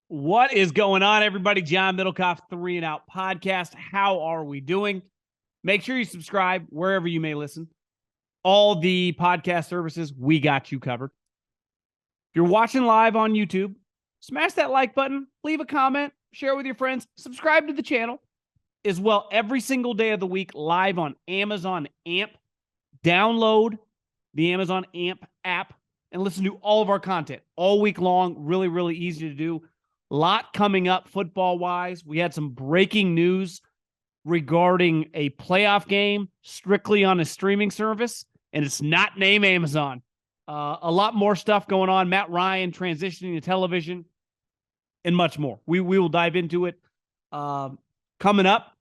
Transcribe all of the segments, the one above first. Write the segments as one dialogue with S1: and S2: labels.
S1: What is going on, everybody? John Middlekauff, 3 and Out podcast. How are we doing? Make sure you subscribe wherever you may listen. All the podcast services, we got you covered. If you're watching live on YouTube, smash that like button, leave a comment, share with your friends, subscribe to the channel as well every single day of the week, live on Amazon AMP. Download the Amazon AMP app and listen to all of our content all week long. Really, really easy to do. Lot coming up football-wise. We had some breaking news regarding a playoff game strictly on a streaming service, and it's not named Amazon. A lot more stuff going on. Matt Ryan transitioning to television and much more. We will dive into it coming up.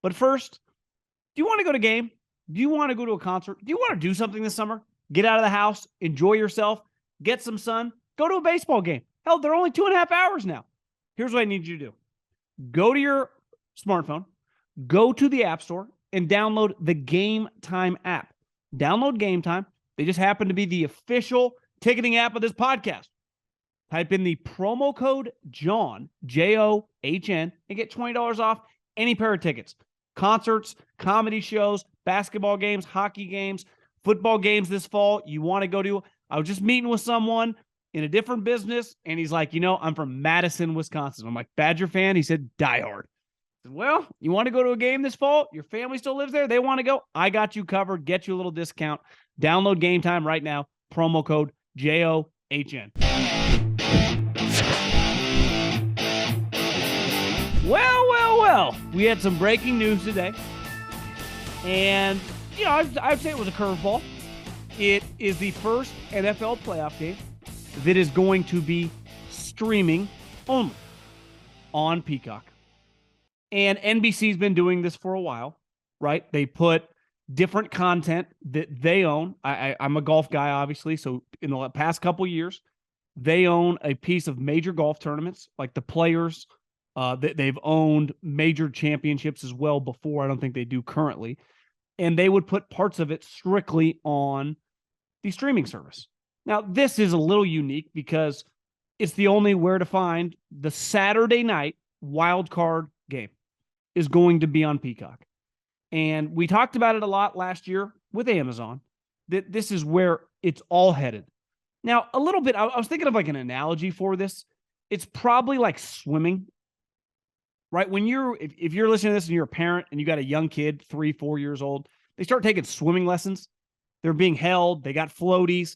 S1: But first, do you want to go to a game? Do you want to go to a concert? Do you want to do something this summer? Get out of the house, enjoy yourself, get some sun, go to a baseball game. Hell, they're only 2.5 hours now. Here's what I need you to do. Go to your smartphone, go to the App Store, and download the Gametime app. Download Gametime. They just happen to be the official ticketing app of this podcast. Type in the promo code JOHN, John, and get $20 off any pair of tickets. Concerts, comedy shows, basketball games, hockey games, football games this fall you want to go to. I was just meeting with someone in a different business, and he's like, I'm from Madison, Wisconsin. I'm like, Badger fan? He said, diehard. I said, well, you want to go to a game this fall? Your family still lives there? They want to go? I got you covered. Get you a little discount. Download Gametime right now. Promo code JOHN. Well. We had some breaking news today. And, I'd say it was a curveball. It is the first NFL playoff game that is going to be streaming only on Peacock. And NBC's been doing this for a while, right? They put different content that they own. I'm a golf guy, obviously. So in the past couple years, they own a piece of major golf tournaments, like the Players. They've owned major championships as well before. I don't think they do currently. And they would put parts of it strictly on the streaming service. Now, this is a little unique because it's the only where to find the Saturday night wild card game is going to be on Peacock. And we talked about it a lot last year with Amazon, that this is where it's all headed. Now, a little bit, I was thinking of like an analogy for this. It's probably like swimming, right? When if you're listening to this and you're a parent and you got a young kid, 3-4 years old, they start taking swimming lessons. They're being held. They got floaties.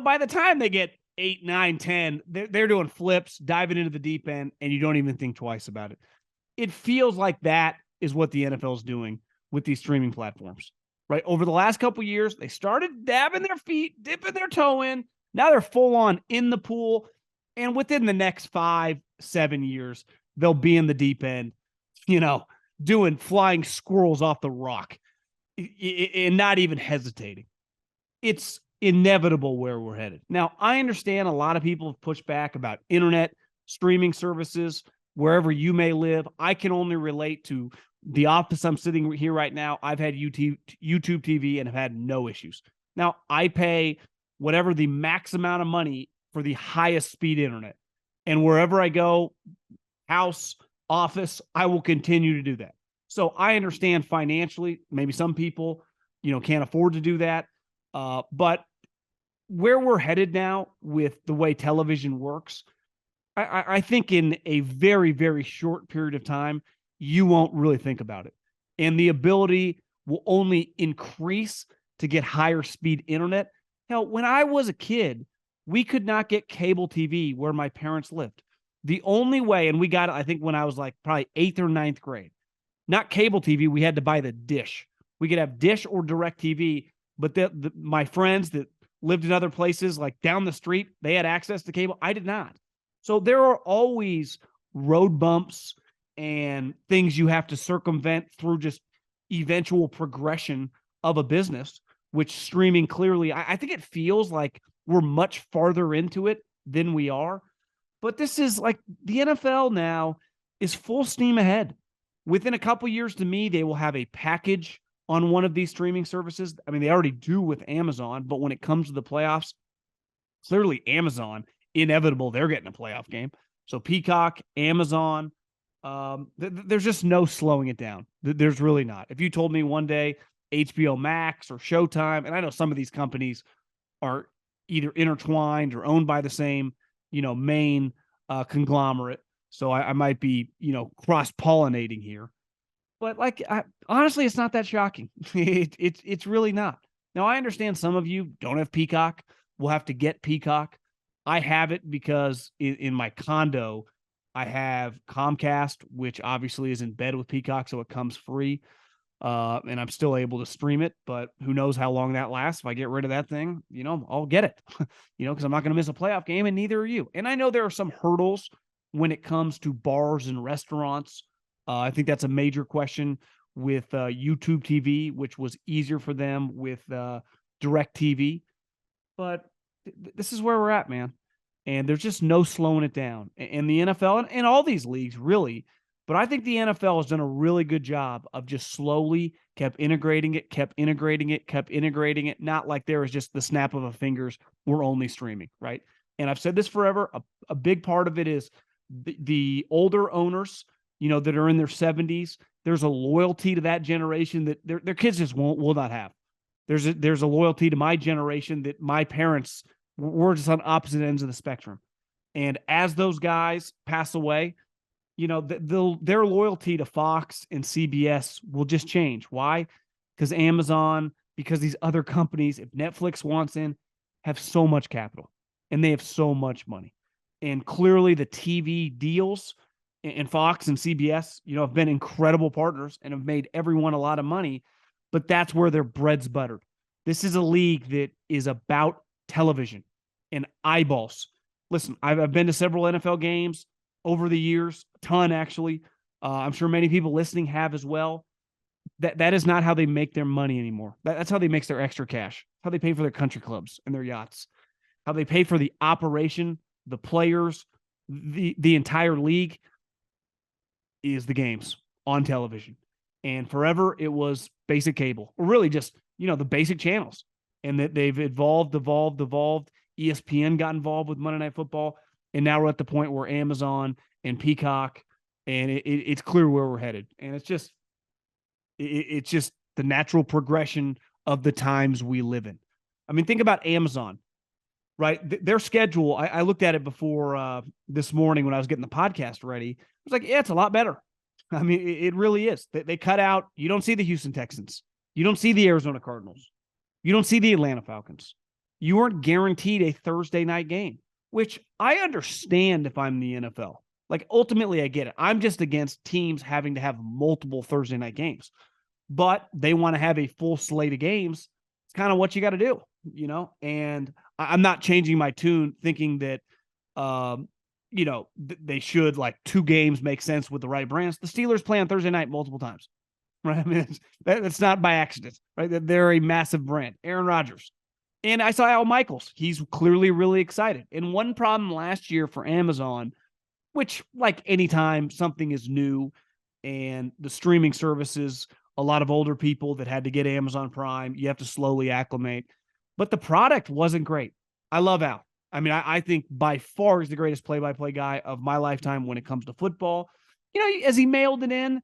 S1: By the time they get 8, 9, 10, they're doing flips, diving into the deep end, and you don't even think twice about it. It feels like that is what the NFL is doing with these streaming platforms, right? Over the last couple of years, they started dabbing their feet, dipping their toe in. Now they're full on in the pool. And within the next 5-7 years, they'll be in the deep end, doing flying squirrels off the rock and not even hesitating. It's inevitable where we're headed. Now, I understand a lot of people have pushed back about internet streaming services, wherever you may live. I can only relate to the office I'm sitting here right now. I've had YouTube TV and have had no issues. Now, I pay whatever the max amount of money for the highest speed internet. And wherever I go, house, office, I will continue to do that. So I understand financially, maybe some people, can't afford to do that. But where we're headed now with the way television works, I think in a very, very short period of time, you won't really think about it. And the ability will only increase to get higher speed internet. Hell, when I was a kid, we could not get cable TV where my parents lived. The only way, and we got it, I think, when I was like probably 8th or 9th grade, not cable TV, we had to buy the dish. We could have dish or direct TV, but my friends that lived in other places, like down the street, they had access to cable. I did not. So there are always road bumps and things you have to circumvent through just eventual progression of a business, which streaming clearly, I think it feels like we're much farther into it than we are. But this is like the NFL now is full steam ahead. Within a couple years, to me, they will have a package on one of these streaming services. I mean, they already do with Amazon, but when it comes to the playoffs, clearly Amazon, inevitable, they're getting a playoff game. So Peacock, Amazon, there's just no slowing it down. There's really not. If you told me one day HBO Max or Showtime, and I know some of these companies are either intertwined or owned by the same, main conglomerate. So I might be, cross-pollinating here. But honestly, it's not that shocking. It's really not. Now, I understand some of you don't have Peacock. We'll have to get Peacock. I have it because in my condo, I have Comcast, which obviously is in bed with Peacock, so it comes free. And I'm still able to stream it, but who knows how long that lasts. If I get rid of that thing, I'll get it, because I'm not going to miss a playoff game, and neither are you. And I know there are some hurdles when it comes to bars and restaurants. I think that's a major question with YouTube TV, which was easier for them with Direct TV. But this is where we're at, man. And there's just no slowing it down. And the NFL and all these leagues, really. But I think the NFL has done a really good job of just slowly kept integrating it. Not like there was just the snap of a fingers, we're only streaming, right? And I've said this forever. A big part of it is the older owners, that are in their 70s. There's a loyalty to that generation that their kids just will not have. There's a loyalty to my generation that my parents were just on opposite ends of the spectrum. And as those guys pass away, their loyalty to Fox and CBS will just change. Why? Because Amazon, because these other companies, if Netflix wants in, have so much capital and they have so much money. And clearly the TV deals and Fox and CBS, have been incredible partners and have made everyone a lot of money, but that's where their bread's buttered. This is a league that is about television and eyeballs. Listen, I've been to several NFL games over the years, a ton actually. I'm sure many people listening have as well. That is not how they make their money anymore. That's how they make their extra cash. How they pay for their country clubs and their yachts. How they pay for the operation, the players, the entire league is the games on television. And forever it was basic cable, or really just, the basic channels. And that they've evolved. ESPN got involved with Monday Night Football. And now we're at the point where Amazon and Peacock, and it's clear where we're headed. And it's just the natural progression of the times we live in. I mean, think about Amazon, right? Their schedule, I looked at it before this morning when I was getting the podcast ready. I was like, yeah, it's a lot better. I mean, it really is. They cut out, you don't see the Houston Texans. You don't see the Arizona Cardinals. You don't see the Atlanta Falcons. You aren't guaranteed a Thursday night game, which I understand if I'm the NFL. Like, ultimately, I get it. I'm just against teams having to have multiple Thursday night games. But they want to have a full slate of games. It's kind of what you got to do, And I'm not changing my tune thinking that, they should, like, two games make sense with the right brands. The Steelers play on Thursday night multiple times, right? I mean, that's not by accident, right? They're a massive brand. Aaron Rodgers. And I saw Al Michaels. He's clearly really excited. And one problem last year for Amazon, which, like, anytime something is new and the streaming services, a lot of older people that had to get Amazon Prime, you have to slowly acclimate. But the product wasn't great. I love Al. I mean, I think by far he's the greatest play-by-play guy of my lifetime when it comes to football. As he mailed it in,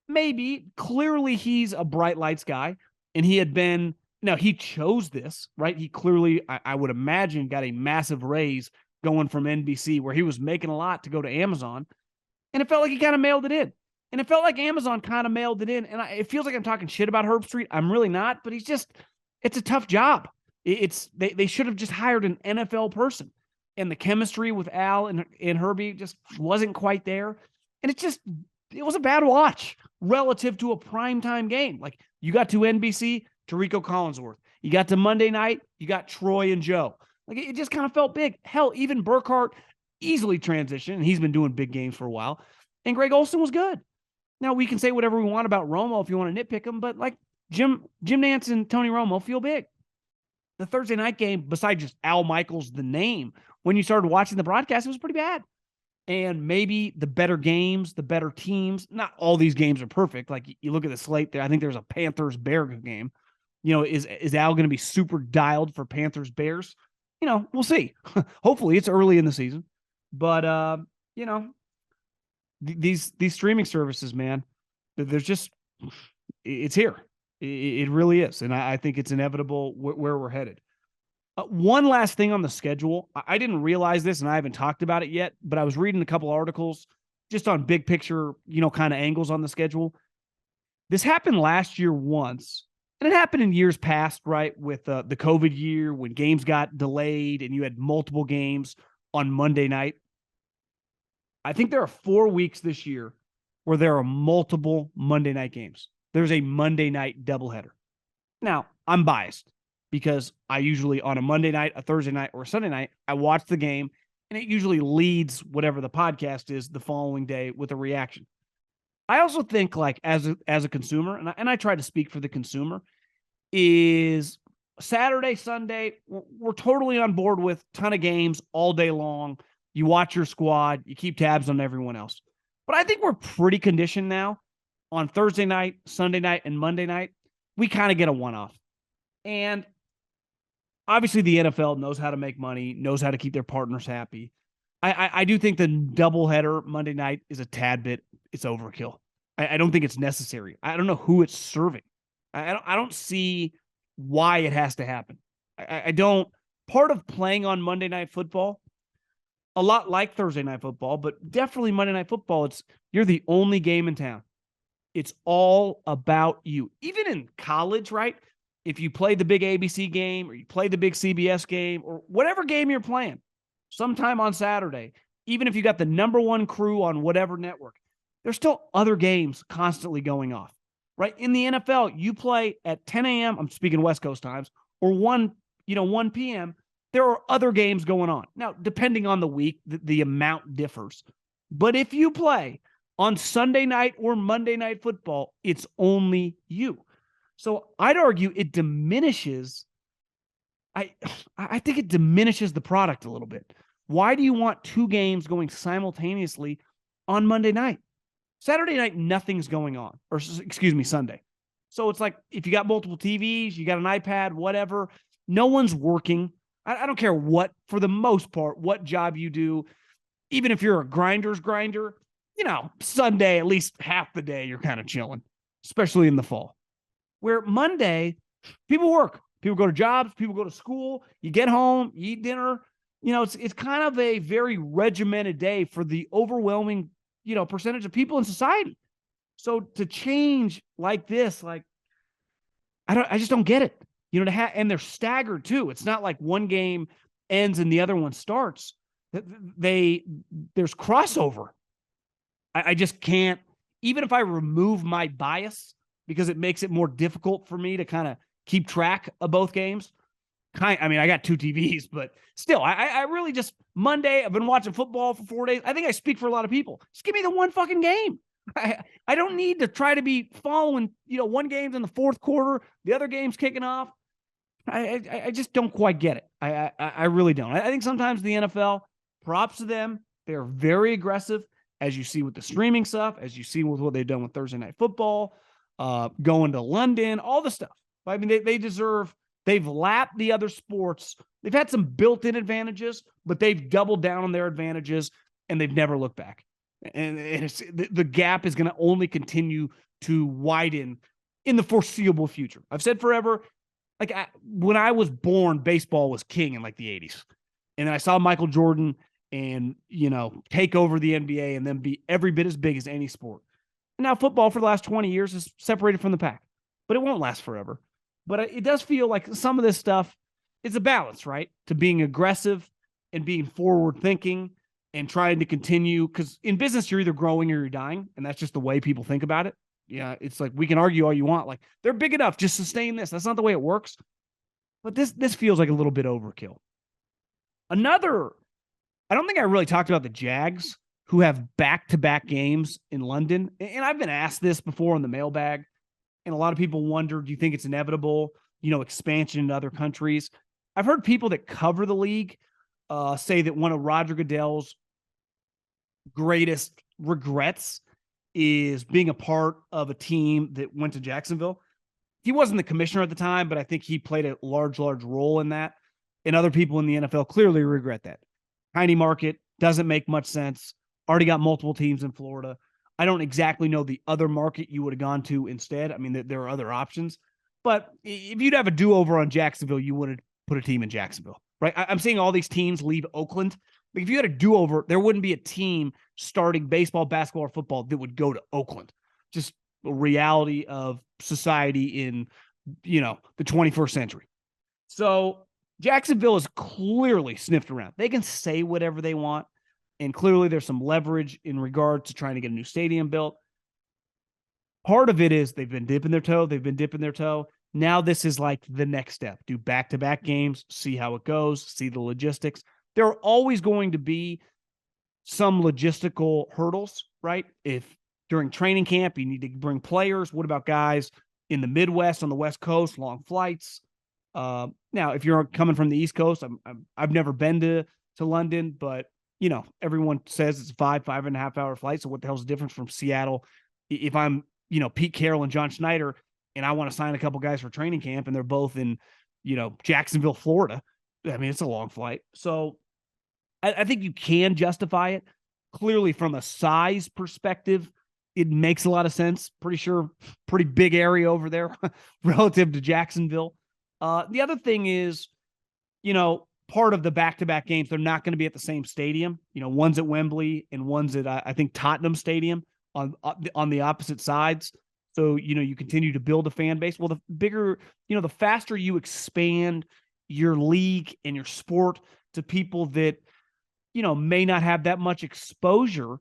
S1: maybe. Clearly he's a bright lights guy. And he had been, he chose this, right? He clearly, I would imagine, got a massive raise going from NBC where he was making a lot to go to Amazon. And it felt like he kind of mailed it in. And it felt like Amazon kind of mailed it in. And it feels like I'm talking shit about Herb Street. I'm really not, but it's a tough job. They should have just hired an NFL person. And the chemistry with Al and Herbie just wasn't quite there. And it was a bad watch relative to a primetime game. Like, you got to NBC, Tarico Collinsworth. You got to Monday night, you got Troy and Joe. Like, it just kind of felt big. Hell, even Burkhart easily transitioned, and he's been doing big games for a while. And Greg Olsen was good. Now, we can say whatever we want about Romo if you want to nitpick him, but, like, Jim Nantz and Tony Romo feel big. The Thursday night game, besides just Al Michaels, the name, when you started watching the broadcast, it was pretty bad. And maybe the better games, the better teams, not all these games are perfect. Like, you look at the slate there, I think there's a Panthers-Bears game. Is Al going to be super dialed for Panthers-Bears? We'll see. Hopefully it's early in the season. But you know, these streaming services, man, there's just, it's here. It really is. And I think it's inevitable where we're headed. One last thing on the schedule. I didn't realize this and I haven't talked about it yet, but I was reading a couple articles just on big picture, kind of angles on the schedule. This happened last year once, and it happened in years past, right? With the COVID year when games got delayed and you had multiple games on Monday night. I think there are 4 weeks this year where there are multiple Monday night games. There's a Monday night doubleheader. Now, I'm biased because I usually on a Monday night, a Thursday night, or a Sunday night, I watch the game, and it usually leads whatever the podcast is the following day with a reaction. I also think, like, as a consumer, and I try to speak for the consumer, is Saturday, Sunday, we're totally on board with ton of games all day long. You watch your squad, you keep tabs on everyone else. But I think we're pretty conditioned now on Thursday night, Sunday night, and Monday night. We kind of get a one-off. And obviously the NFL knows how to make money, knows how to keep their partners happy. I do think the doubleheader Monday night is a tad bit, it's overkill. I don't think it's necessary. I don't know who it's serving. I don't see why it has to happen. I don't. Part of playing on Monday Night Football, a lot like Thursday Night Football, but definitely Monday Night Football, you're the only game in town. It's all about you. Even in college, right? If you play the big ABC game or you play the big CBS game or whatever game you're playing, sometime on Saturday, even if you got the number one crew on whatever network, there's still other games constantly going off, right? In the NFL, you play at 10 a.m., I'm speaking West Coast times, or 1 p.m., there are other games going on. Now, depending on the week, the amount differs. But if you play on Sunday night or Monday Night Football, it's only you. So I'd argue it diminishes, I think it diminishes the product a little bit. Why do you want two games going simultaneously on Monday night? Saturday night, nothing's going on. Or, excuse me, Sunday. So it's like if you got multiple TVs, you got an iPad, whatever, no one's working. I don't care what, for the most part, what job you do. Even if you're a grinder's grinder, Sunday, at least half the day, you're kind of chilling, especially in the fall. Where Monday, people work. People go to jobs. People go to school. You get home, you eat dinner. It's kind of a very regimented day for the overwhelming, percentage of people in society. So to change like this, I just don't get it. And they're staggered too. It's not like one game ends and the other one starts. There's crossover. I just can't, even if I remove my bias, because it makes it more difficult for me to kind of keep track of both games. I got two TVs, but still, I really just, Monday, I've been watching football for 4 days. I think I speak for a lot of people. Just give me the one fucking game. I don't need to try to be following, one game's in the fourth quarter, the other game's kicking off. I just don't quite get it. I really don't. I think sometimes the NFL, props to them, they're very aggressive, as you see with the streaming stuff, as you see with what they've done with Thursday Night Football, going to London, all the stuff. I mean, they deserve. They've lapped the other sports. They've had some built-in advantages, but they've doubled down on their advantages, and they've never looked back. And the gap is going to only continue to widen in the foreseeable future. I've said forever, when I was born, baseball was king in the 80s. And then I saw Michael Jordan and, take over the NBA and then be every bit as big as any sport. And now football for the last 20 years is separated from the pack, but it won't last forever. But it does feel like some of this stuff is a balance, right? To being aggressive and being forward thinking and trying to continue. Because in business, you're either growing or you're dying. And that's just the way people think about it. Yeah, it's like we can argue all you want. They're big enough, just sustain this. That's not the way it works. But this feels like a little bit overkill. I don't think I really talked about the Jags, who have back-to-back games in London. And I've been asked this before in the mailbag. And a lot of people wonder, do you think it's inevitable, expansion into other countries? I've heard people that cover the league say that one of Roger Goodell's greatest regrets is being a part of a team that went to Jacksonville. He wasn't the commissioner at the time, but I think he played a large role in that. And other people in the NFL clearly regret that. Tiny market, doesn't make much sense. already got multiple teams in Florida. I don't exactly know the other market you would have gone to instead. I mean, there are other options. But if you'd have a do-over on Jacksonville, you would have put a team in Jacksonville, right? I'm seeing all these teams leave Oakland. Like if you had a do-over, there wouldn't be a team starting baseball, basketball, or football that would go to Oakland. Just a reality of society in, the 21st century. So Jacksonville is clearly sniffed around. They can say whatever they want, and clearly there's some leverage in regard to trying to get a new stadium built. Part of it is they've been dipping their toe. Now this is like the next step. Do back-to-back games, see how it goes, see the logistics. There are always going to be some logistical hurdles, right? If during training camp you need to bring players, what about guys in the Midwest, on the West Coast, long flights? Now, if you're coming from the East Coast, I've never been to London, but everyone says it's a 5.5 hour flight. So what the hell's the difference from Seattle? If I'm, Pete Carroll and John Schneider, and I want to sign a couple guys for training camp, and they're both in, Jacksonville, Florida. I mean, it's a long flight. So I think you can justify it. Clearly, from a size perspective, it makes a lot of sense. Pretty big area over there relative to Jacksonville. The other thing is, part of the back-to-back games, they're not going to be at the same stadium. One's at Wembley and one's at, I think, Tottenham Stadium on the opposite sides. So, you continue to build a fan base. Well, the bigger, the faster you expand your league and your sport to people that, may not have that much exposure,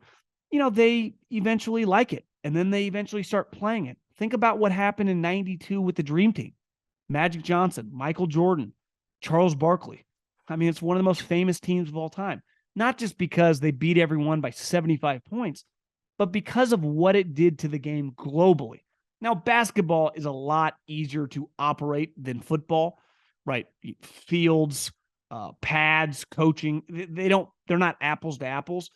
S1: they eventually like it. And then they eventually start playing it. Think about what happened in 92 with the Dream Team. Magic Johnson, Michael Jordan, Charles Barkley. I mean, it's one of the most famous teams of all time. Not just because they beat everyone by 75 points, but because of what it did to the game globally. Now, basketball is a lot easier to operate than football, right? Fields, pads, coaching, they're not apples to apples.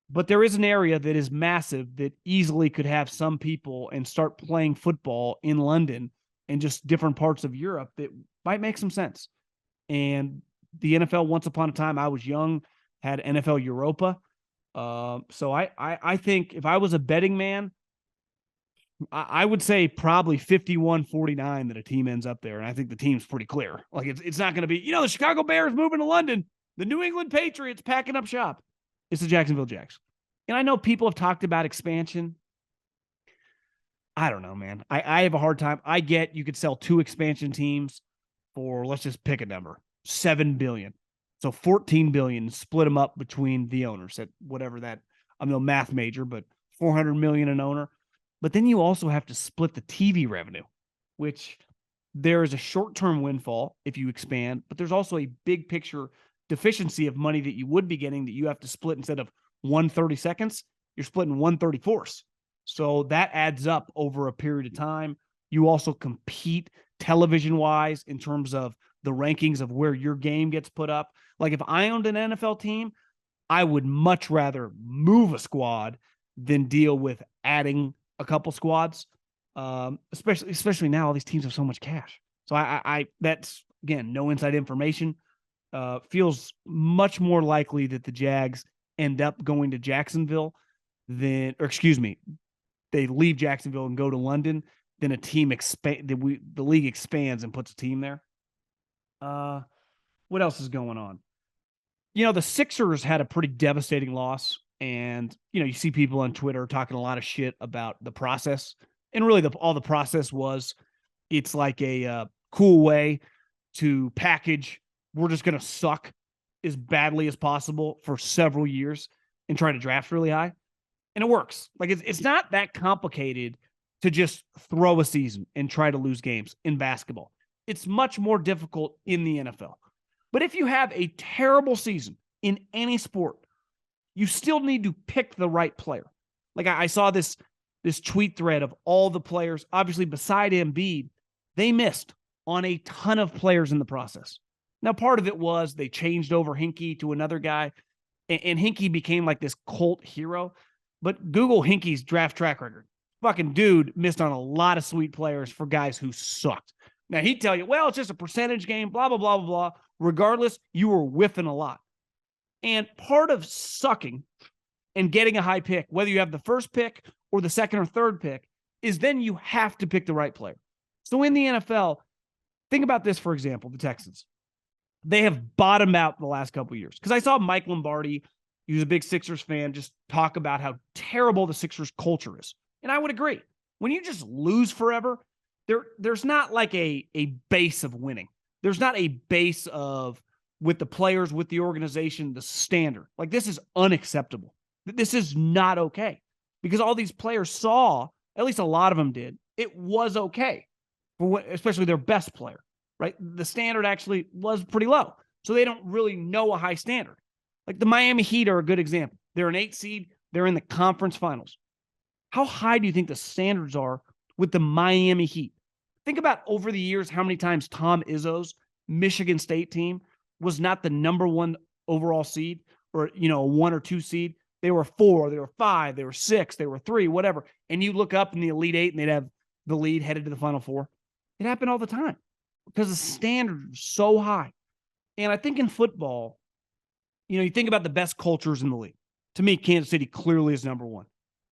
S1: But there is an area that is massive that easily could have some people and start playing football in London and just different parts of Europe that might make some sense. And the NFL, once upon a time, I was young, had NFL Europa. So I think if I was a betting man, I would say probably 51-49 that a team ends up there. And I think the team's pretty clear. Like it's not going to be, the Chicago Bears moving to London, the New England Patriots packing up shop. It's the Jacksonville Jags. And I know people have talked about expansion. I don't know, man. I have a hard time. I get you could sell 2 expansion teams for, let's just pick a number, $7 billion. So $14 billion, split them up between the owners at whatever that, I'm no math major, but $400 million an owner. But then you also have to split the TV revenue, which there is a short-term windfall if you expand, but there's also a big picture deficiency of money that you would be getting that you have to split. Instead of 1/32, you're splitting 1/34. So that adds up over a period of time. You also compete television-wise in terms of the rankings of where your game gets put up. Like if I owned an NFL team, I would much rather move a squad than deal with adding a couple squads, especially now all these teams have so much cash. So I that's, again, no inside information. Feels much more likely that the Jags end up going to Jacksonville they leave Jacksonville and go to London than a team the league expands and puts a team there. What else is going on? The Sixers had a pretty devastating loss, and you see people on Twitter talking a lot of shit about the process, and really all the process was, it's like a cool way to package, we're just going to suck as badly as possible for several years and try to draft really high. And it works. Like it's not that complicated to just throw a season and try to lose games in basketball. It's much more difficult in the NFL. But if you have a terrible season in any sport, you still need to pick the right player. Like I saw this tweet thread of all the players, obviously beside Embiid, they missed on a ton of players in the process. Now, part of it was they changed over Hinkie to another guy, and Hinkie became like this cult hero. But Google Hinkie's draft track record. Fucking dude missed on a lot of sweet players for guys who sucked. Now, he'd tell you, well, it's just a percentage game, blah, blah, blah, blah, blah. Regardless, you were whiffing a lot. And part of sucking and getting a high pick, whether you have the first pick or the second or third pick, is then you have to pick the right player. So in the NFL, think about this, for example, the Texans. They have bottomed out the last couple of years. Because I saw Mike Lombardi, he was a big Sixers fan, just talk about how terrible the Sixers culture is. And I would agree. When you just lose forever, there's not like a base of winning. There's not a base of, with the players, with the organization, the standard. Like, this is unacceptable. This is not okay. Because all these players saw, at least a lot of them did, it was okay. Especially their best player, right? The standard actually was pretty low. So they don't really know a high standard. Like the Miami Heat are a good example. They're an 8 seed. They're in the conference finals. How high do you think the standards are with the Miami Heat? Think about over the years how many times Tom Izzo's Michigan State team was not the number 1 overall seed, or, a 1 or 2 seed. They were 4, they were 5, they were 6, they were 3, whatever. And you look up in the Elite 8 and they'd have the lead headed to the Final Four. It happened all the time because the standard is so high. And I think in football, you think about the best cultures in the league. To me, Kansas City clearly is number 1.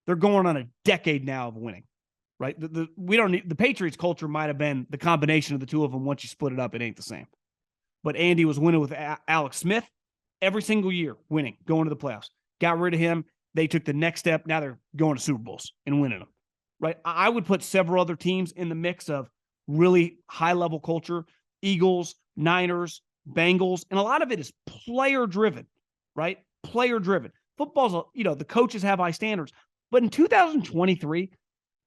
S1: They're going on a decade now of winning, right? The Patriots culture might have been the combination of the two of them. Once you split it up, it ain't the same. But Andy was winning with Alex Smith every single year, winning, going to the playoffs. Got rid of him. They took the next step. Now they're going to Super Bowls and winning them, right? I would put several other teams in the mix of really high-level culture: Eagles, Niners, Bengals, and a lot of it is player-driven, right? Player-driven. Football's, the coaches have high standards. But in 2023,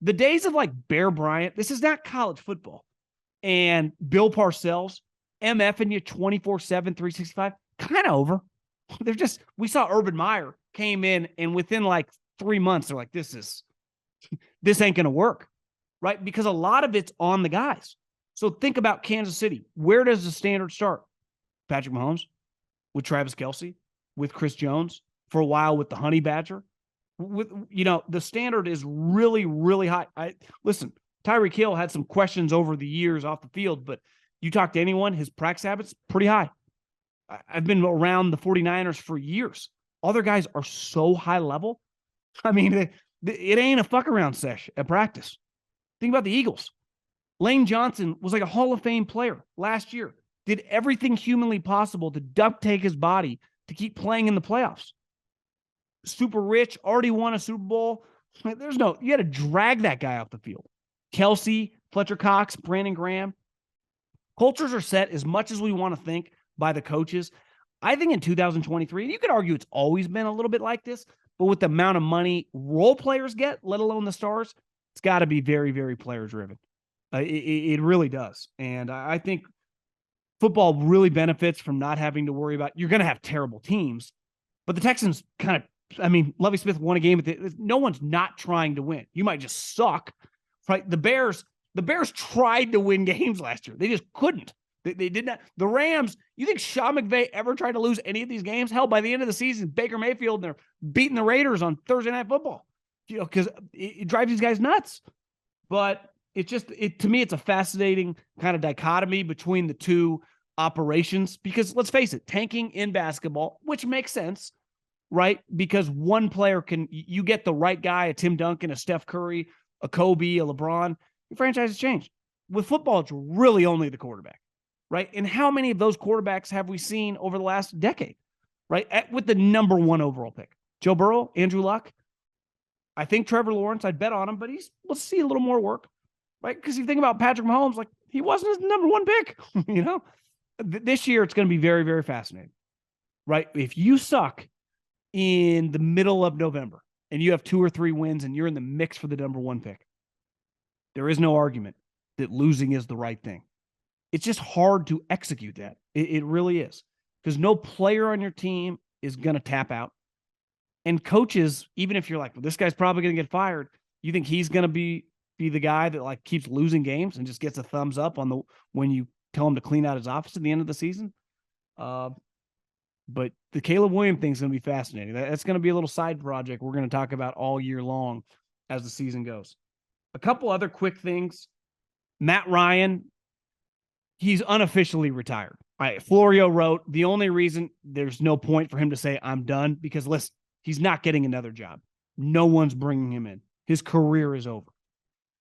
S1: the days of like Bear Bryant, this is not college football, and Bill Parcells, MFing you 24/7, 365, kind of over. We saw Urban Meyer came in, and within like 3 months, they're like, this ain't going to work, right? Because a lot of it's on the guys. So think about Kansas City. Where does the standard start? Patrick Mahomes, with Travis Kelce, with Chris Jones, for a while with the Honey Badger. The standard is really, really high. Listen, Tyreek Hill had some questions over the years off the field, but you talk to anyone, his practice habits, pretty high. I've been around the 49ers for years. Other guys are so high level. I mean, it ain't a fuck around sesh at practice. Think about the Eagles. Lane Johnson was like a Hall of Fame player last year. Did everything humanly possible to duct tape his body to keep playing in the playoffs. Super rich, already won a Super Bowl. You had to drag that guy off the field. Kelce, Fletcher Cox, Brandon Graham. Cultures are set as much as we want to think by the coaches. I think in 2023, and you could argue it's always been a little bit like this, but with the amount of money role players get, let alone the stars, it's got to be very, very player-driven. It really does. And I think football really benefits from not having to worry about, you're going to have terrible teams, but the Texans Lovie Smith won a game. No one's not trying to win. You might just suck, right? The Bears tried to win games last year. They just couldn't. They did not. The Rams, you think Sean McVay ever tried to lose any of these games? Hell, by the end of the season, Baker Mayfield, and they're beating the Raiders on Thursday Night Football, because it drives these guys nuts. But to me, it's a fascinating kind of dichotomy between the two operations, because let's face it, tanking in basketball, which makes sense, right? Because one player you get the right guy, a Tim Duncan, a Steph Curry, a Kobe, a LeBron, your franchise has changed. With football, it's really only the quarterback, right? And how many of those quarterbacks have we seen over the last decade, right? With the number 1 overall pick, Joe Burrow, Andrew Luck. I think Trevor Lawrence, I'd bet on him, but let's see a little more work, right? Because you think about Patrick Mahomes, like, he wasn't his number 1 pick, This year, it's going to be very, very fascinating, right? If you suck in the middle of November and you have 2 or 3 wins and you're in the mix for the number 1 pick, there is no argument that losing is the right thing. It's just hard to execute that. It really is, because no player on your team is going to tap out. And coaches, even if you're like, well, this guy's probably going to get fired, you think he's going to be the guy that like keeps losing games and just gets a thumbs up when you tell him to clean out his office at the end of the season. But the Caleb Williams thing is going to be fascinating. That's going to be a little side project we're going to talk about all year long as the season goes. A couple other quick things. Matt Ryan, he's unofficially retired. Florio wrote, the only reason there's no point for him to say I'm done, because listen, he's not getting another job. No one's bringing him in. His career is over.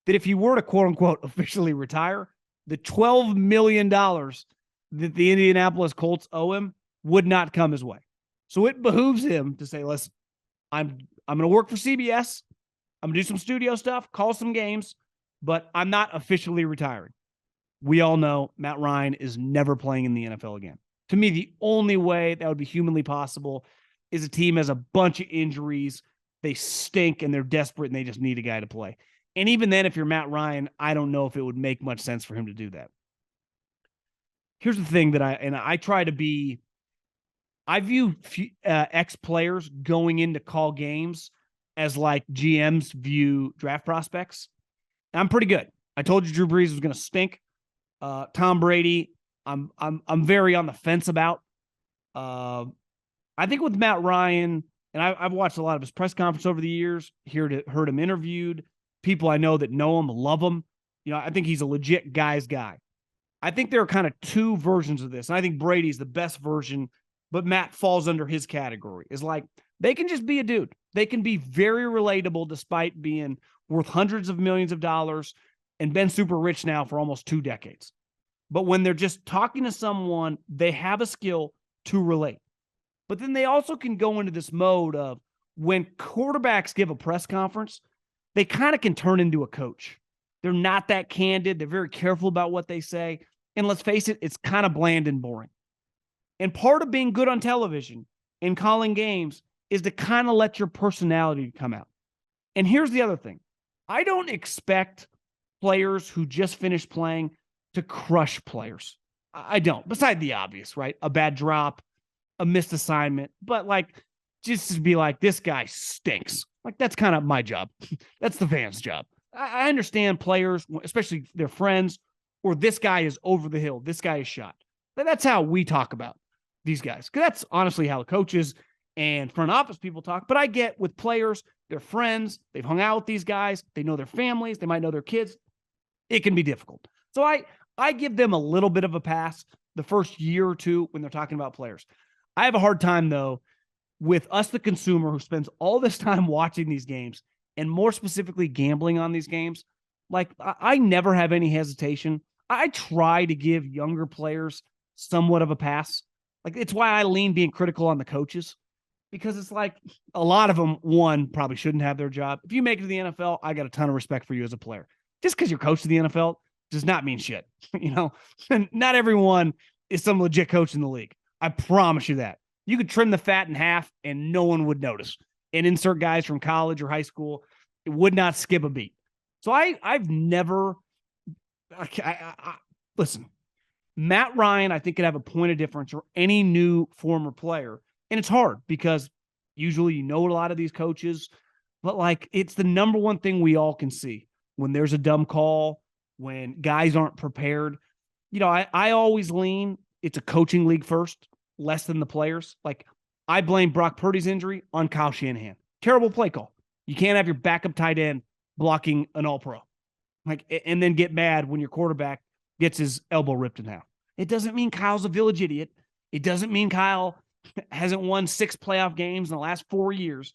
S1: That if he were to, quote unquote, officially retire, the $12 million that the Indianapolis Colts owe him would not come his way. So it behooves him to say, listen, I'm going to work for CBS. I'm going to do some studio stuff, call some games, but I'm not officially retiring. We all know Matt Ryan is never playing in the NFL again. To me, the only way that would be humanly possible is a team has a bunch of injuries, they stink, and they're desperate, and they just need a guy to play. And even then, if you're Matt Ryan, I don't know if it would make much sense for him to do that. Here's the thing that I try to be, I view ex-players going in to call games as like GMs view draft prospects. I'm pretty good. I told you Drew Brees was going to stink. Tom Brady, I'm very on the fence about. I think with Matt Ryan, and I've watched a lot of his press conference over the years, heard him interviewed. People I know that know him, love him. I think he's a legit guy's guy. I think there are kind of two versions of this. And I think Brady's the best version, but Matt falls under his category. Is like, they can just be a dude. They can be very relatable despite being worth hundreds of millions of dollars and been super rich now for almost 2 decades. But when they're just talking to someone, they have a skill to relate. But then they also can go into this mode of when quarterbacks give a press conference, they kind of can turn into a coach. They're not that candid. They're very careful about what they say. And let's face it, it's kind of bland and boring. And part of being good on television and calling games is to kind of let your personality come out. And here's the other thing. I don't expect players who just finished playing to crush players. I don't. Beside the obvious, right? A bad drop, a missed assignment. But like, just to be like, this guy stinks. Like, that's kind of my job. That's the fans' job. I understand players, especially their friends, or this guy is over the hill. This guy is shot. That's how we talk about these guys. Because that's honestly how the coaches and front office people talk. But I get with players, their friends, they've hung out with these guys, they know their families, they might know their kids. It can be difficult. So I give them a little bit of a pass the first year or two when they're talking about players. I have a hard time, though, with us, the consumer, who spends all this time watching these games and more specifically gambling on these games. Like, I never have any hesitation. I try to give younger players somewhat of a pass. Like, it's why I lean being critical on the coaches, because it's like a lot of them, one, probably shouldn't have their job. If you make it to the NFL, I got a ton of respect for you as a player. Just because you're coach of the NFL does not mean shit, And not everyone is some legit coach in the league. I promise you that. You could trim the fat in half and no one would notice. And insert guys from college or high school, it would not skip a beat. So I've never listen. Matt Ryan, I think, could have a point of difference, or any new former player. And it's hard because usually you know a lot of these coaches, but like, it's the number one thing we all can see when there's a dumb call, when guys aren't prepared. I always lean, it's a coaching league first, less than the players. Like, I blame Brock Purdy's injury on Kyle Shanahan. Terrible play call. You can't have your backup tight end blocking an all-pro. Like, and then get mad when your quarterback gets his elbow ripped in half. It doesn't mean Kyle's a village idiot. It doesn't mean Kyle hasn't won 6 playoff games in the last 4 years.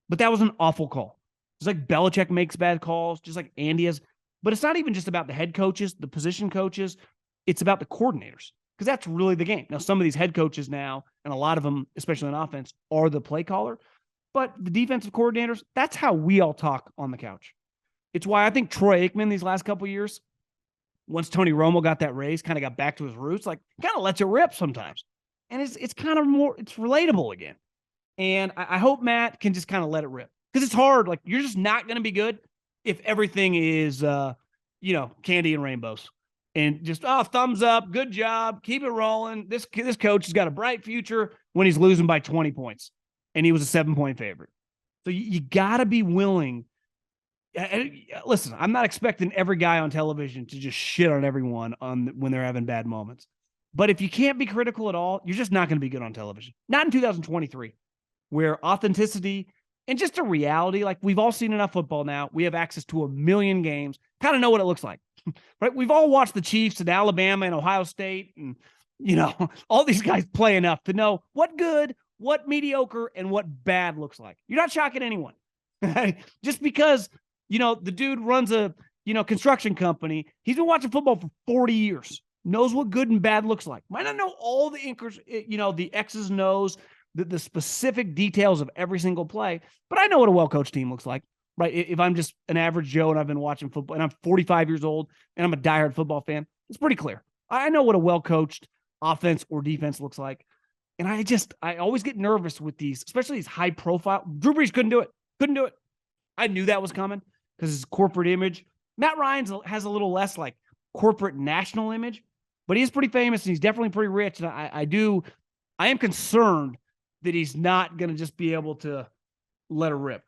S1: But that was an awful call. It's like Belichick makes bad calls, just like Andy has. But it's not even just about the head coaches, the position coaches. It's about the coordinators, because that's really the game. Now, some of these head coaches now, and a lot of them, especially on offense, are the play caller. But the defensive coordinators, that's how we all talk on the couch. It's why I think Troy Aikman these last couple of years, once Tony Romo got that raise, kind of got back to his roots, like, kind of lets it rip sometimes. And it's kind of more, it's relatable again. And I hope Matt can just kind of let it rip. Because it's hard. Like, you're just not going to be good if everything is, candy and rainbows. And just, thumbs up, good job, keep it rolling. This coach has got a bright future when he's losing by 20 points. And he was a 7-point favorite. So you got to be willing. Listen, I'm not expecting every guy on television to just shit on everyone when they're having bad moments. But if you can't be critical at all, you're just not going to be good on television. Not in 2023, where authenticity and just a reality, like, we've all seen enough football now. We have access to 1 million games, kind of know what it looks like. Right? We've all watched the Chiefs and Alabama and Ohio State and, all these guys play enough to know what good what mediocre and what bad looks like. You're not shocking anyone. Just because, the dude runs a, construction company. He's been watching football for 40 years, knows what good and bad looks like. Might not know all the the X's and O's, the specific details of every single play, but I know what a well-coached team looks like, right? If I'm just an average Joe and I've been watching football and I'm 45 years old and I'm a diehard football fan, it's pretty clear. I know what a well-coached offense or defense looks like. And I always get nervous with these, especially these high profile. Drew Brees couldn't do it. I knew that was coming because his corporate image. Matt Ryan has a little less like corporate national image, but he is pretty famous and he's definitely pretty rich. And I am concerned that he's not going to just be able to let her rip.